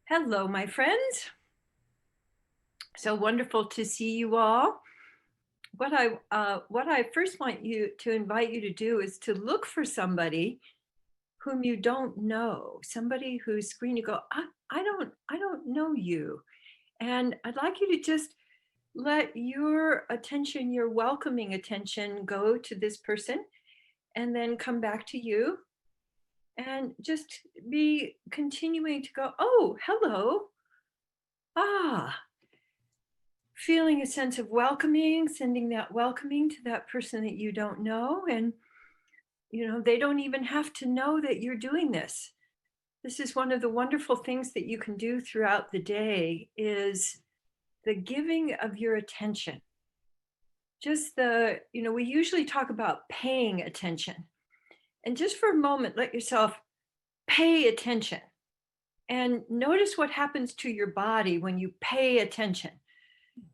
Hello, my friends. So wonderful to see you all. What I first want you to invite you to do is to look for somebody whom you don't know, somebody whose screen you go, I don't know you, and I'd like you to just let your attention, your welcoming attention, go to this person, and then come back to you, and just be continuing to go, oh, hello, ah. Feeling a sense of welcoming, sending that welcoming to that person that you don't know. And, they don't even have to know that you're doing this. This is one of the wonderful things that you can do throughout the day is the giving of your attention. Just we usually talk about paying attention. And just for a moment, let yourself pay attention and notice what happens to your body when you pay attention.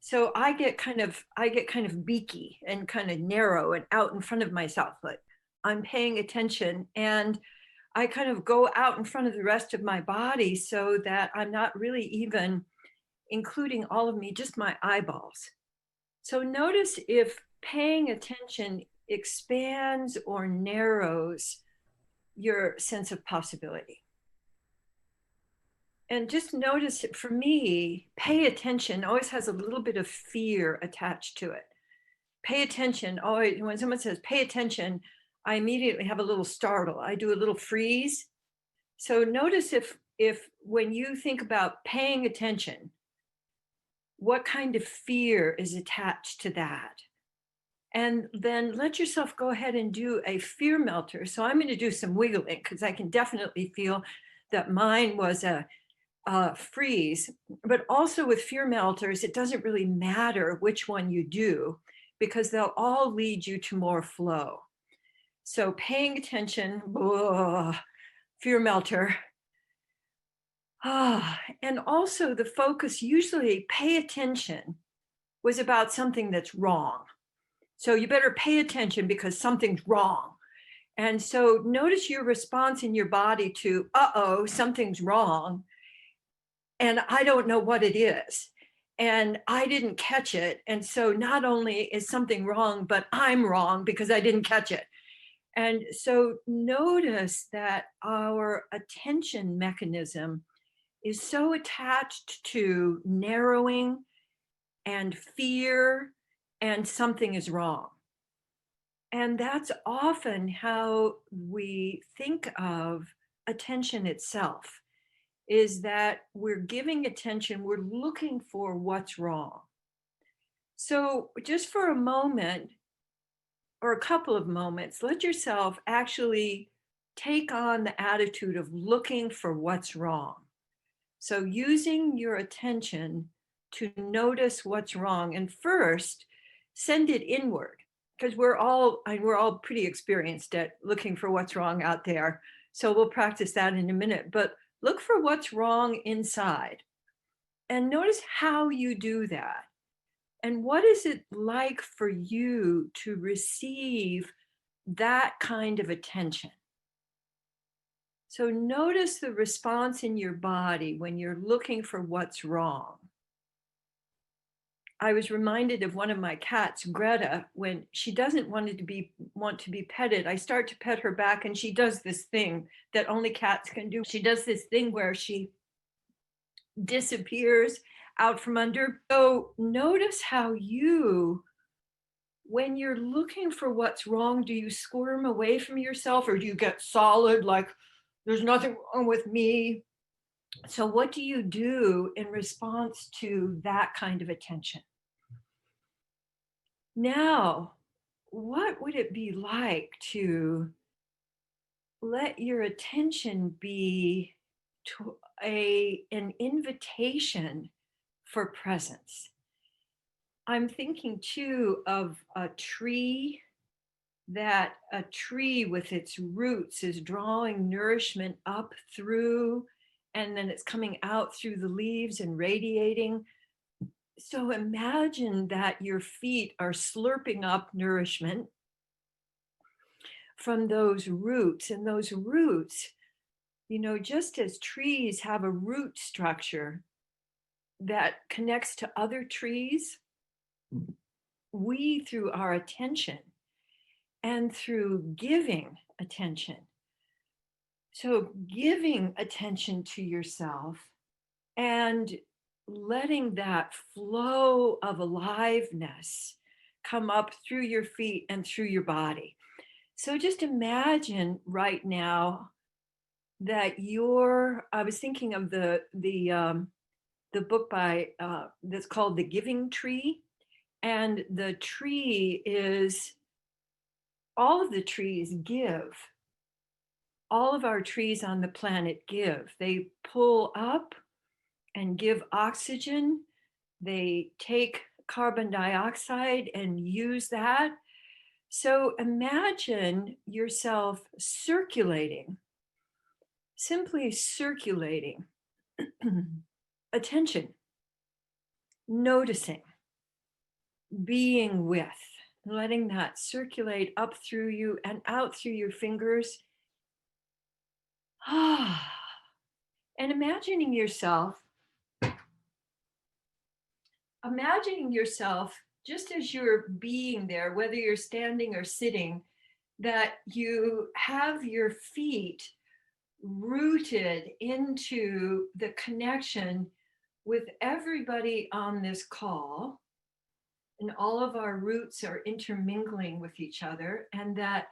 So I get kind of beaky and kind of narrow and out in front of myself, like I'm paying attention, and I kind of go out in front of the rest of my body so that I'm not really even including all of me, just my eyeballs. So notice if paying attention expands or narrows your sense of possibility. And just notice it, for me, pay attention always has a little bit of fear attached to it. Pay attention. Always, when someone says pay attention, I immediately have a little startle. I do a little freeze. So notice if when you think about paying attention, what kind of fear is attached to that? And then let yourself go ahead and do a fear melter. So I'm going to do some wiggling because I can definitely feel that mine was a freeze. But also with fear melters, it doesn't really matter which one you do because they'll all lead you to more flow. So paying attention, fear melter. And also the focus, usually pay attention was about something that's wrong. So you better pay attention because something's wrong. And so notice your response in your body to, uh-oh, something's wrong. And I don't know what it is. And I didn't catch it. And so not only is something wrong, but I'm wrong because I didn't catch it. And so notice that our attention mechanism is so attached to narrowing and fear and something is wrong. And that's often how we think of attention itself, is that we're giving attention, we're looking for what's wrong. So just for a moment or a couple of moments, let yourself actually take on the attitude of looking for what's wrong. So using your attention to notice what's wrong, and first send it inward, because we're all pretty experienced at looking for what's wrong out there. So we'll practice that in a minute, but look for what's wrong inside and notice how you do that. And what is it like for you to receive that kind of attention? So notice the response in your body when you're looking for what's wrong. I was reminded of one of my cats, Greta, when she doesn't want to be petted. I start to pet her back and she does this thing that only cats can do. She does this thing where she disappears out from under. So notice how when you're looking for what's wrong, do you squirm away from yourself or do you get solid, like there's nothing wrong with me? So what do you do in response to that kind of attention? Now, what would it be like to let your attention be to an invitation for presence? I'm thinking too of a tree with its roots is drawing nourishment up through, and then it's coming out through the leaves and radiating. So imagine that your feet are slurping up nourishment from those roots, and those roots Just as trees have a root structure that connects to other trees, we, through our attention and through giving attention, so giving attention to yourself and letting that flow of aliveness come up through your feet and through your body. So just imagine right now that I was thinking of the book by that's called The Giving Tree. And the tree is, all of the trees give. All of our trees on the planet give. They pull up and give oxygen. They take carbon dioxide and use that. So imagine yourself circulating, simply circulating attention, noticing, being with, letting that circulate up through you and out through your fingers. And imagining yourself just as you're being there, whether you're standing or sitting, that you have your feet rooted into the connection with everybody on this call, and all of our roots are intermingling with each other, and that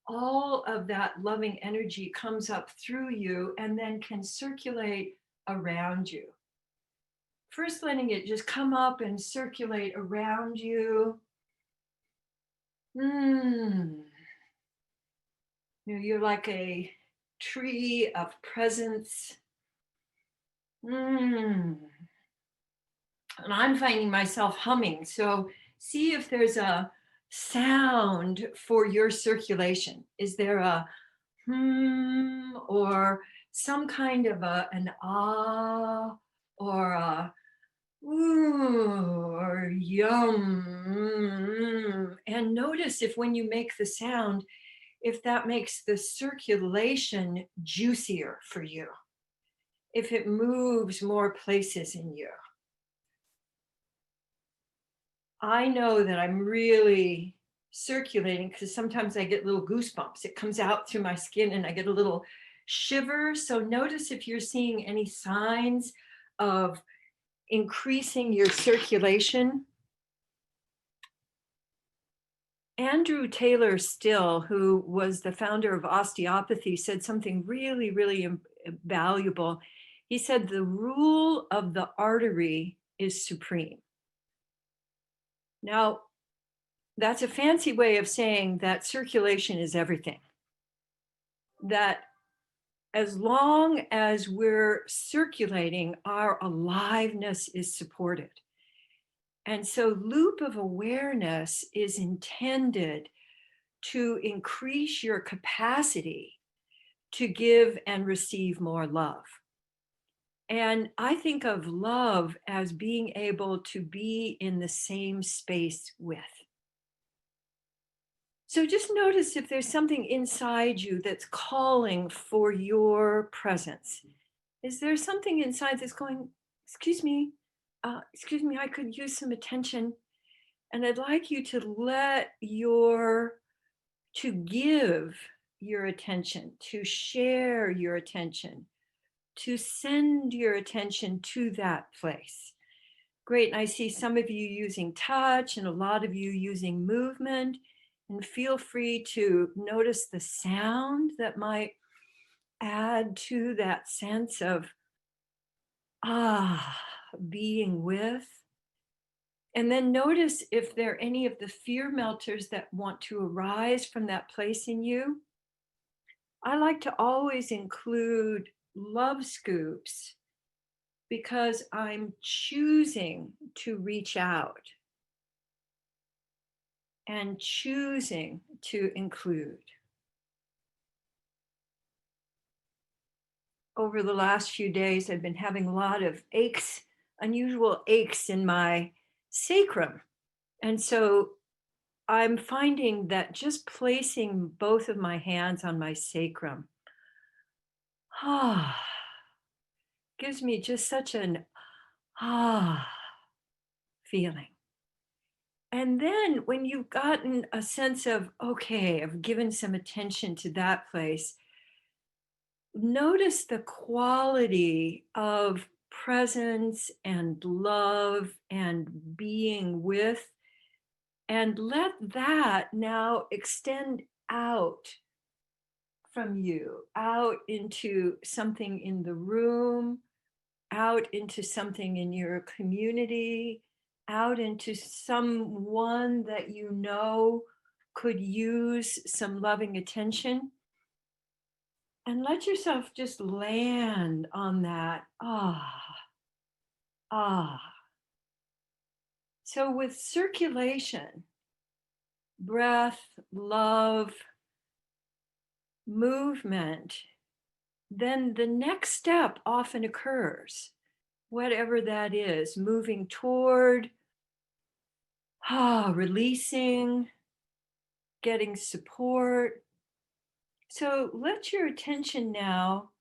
all of that loving energy comes up through you and then can circulate around you. First, letting it just come up and circulate around you. You're like a tree of presence. And I'm finding myself humming. So see if there's a sound for your circulation. Is there a or some kind of an ah, or a ooh, or yum? And notice if when you make the sound, if that makes the circulation juicier for you, if it moves more places in you. I know that I'm really circulating because sometimes I get little goosebumps. It comes out through my skin and I get a little shiver. So notice if you're seeing any signs of increasing your circulation. Andrew Taylor Still, who was the founder of osteopathy, said something really, really valuable. He said, the rule of the artery is supreme. Now, that's a fancy way of saying that circulation is everything. That as long as we're circulating, our aliveness is supported. And so loop of awareness is intended to increase your capacity to give and receive more love. And I think of love as being able to be in the same space with. So just notice if there's something inside you that's calling for your presence. Is there something inside that's going, excuse me, I could use some attention. And I'd like you to give your attention, to share your attention, to send your attention to that place. Great, and I see some of you using touch and a lot of you using movement. And feel free to notice the sound that might add to that sense of being with. And then notice if there are any of the fear melters that want to arise from that place in you. I like to always include love scoops because I'm choosing to reach out and choosing to include. Over the last few days, I've been having a lot of aches, unusual aches in my sacrum. And so I'm finding that just placing both of my hands on my sacrum Ah, gives me just such an feeling. And then when you've gotten a sense of, okay, I've given some attention to that place, notice the quality of presence and love and being with, and let that now extend out from you, out into something in the room, out into something in your community, out into someone that you know could use some loving attention. And let yourself just land on that. Ah. So, with circulation, breath, love, movement, then the next step often occurs, whatever that is, moving toward, releasing, getting support. So let your attention now,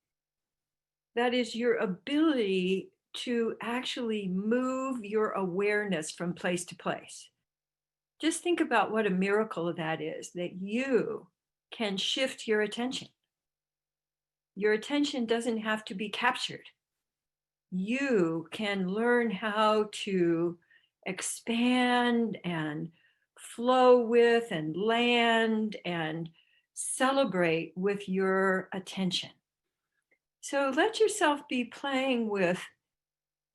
that is your ability to actually move your awareness from place to place. Just think about what a miracle that is, that you can shift your attention. Your attention doesn't have to be captured. You can learn how to expand and flow with and land and celebrate with your attention. So let yourself be playing with,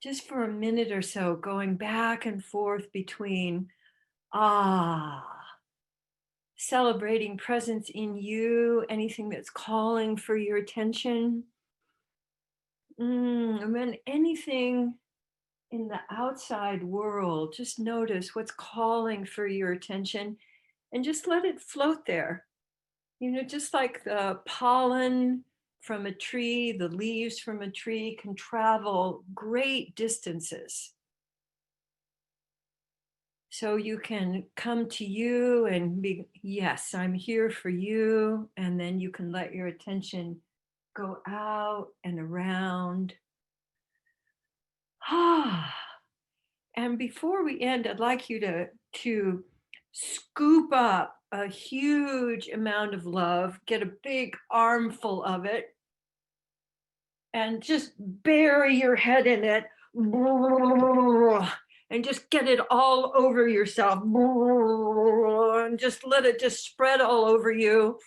just for a minute or so, going back and forth between celebrating presence in you, anything that's calling for your attention, and then anything in the outside world, just notice what's calling for your attention and just let it float there. Just like the pollen from a tree, the leaves from a tree can travel great distances. So you can come to you and be, yes, I'm here for you. And then you can let your attention go out and around. And before we end, I'd like you to scoop up a huge amount of love, get a big armful of it, and just bury your head in it, and just get it all over yourself, and just let it just spread all over you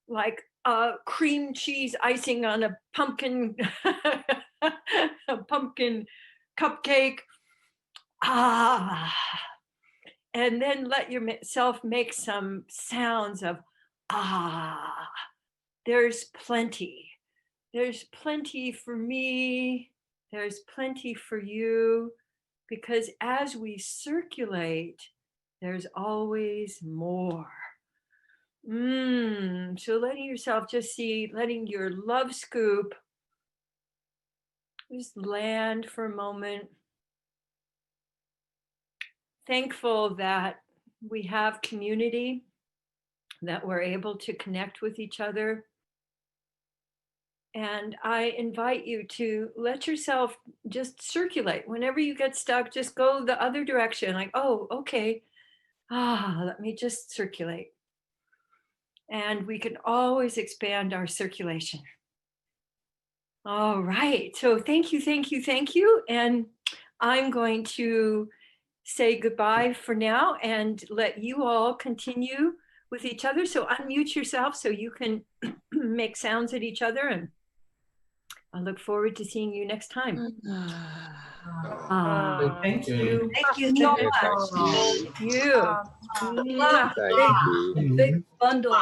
like cream cheese icing on a pumpkin a pumpkin cupcake. And then let yourself make some sounds of there's plenty. There's plenty for me. There's plenty for you. Because as we circulate, there's always more. So letting yourself just see, letting your love scoop just land for a moment. Thankful that we have community, that we're able to connect with each other. And I invite you to let yourself just circulate. Whenever you get stuck, just go the other direction. Like, oh, okay. Let me just circulate. And we can always expand our circulation. All right. So thank you, thank you, thank you. And I'm going to say goodbye for now and let you all continue with each other. So unmute yourself so you can make sounds at each other, and I look forward to seeing you next time. Thank you. Thank you so much. Thank you. Love. Thank you. Big bundle.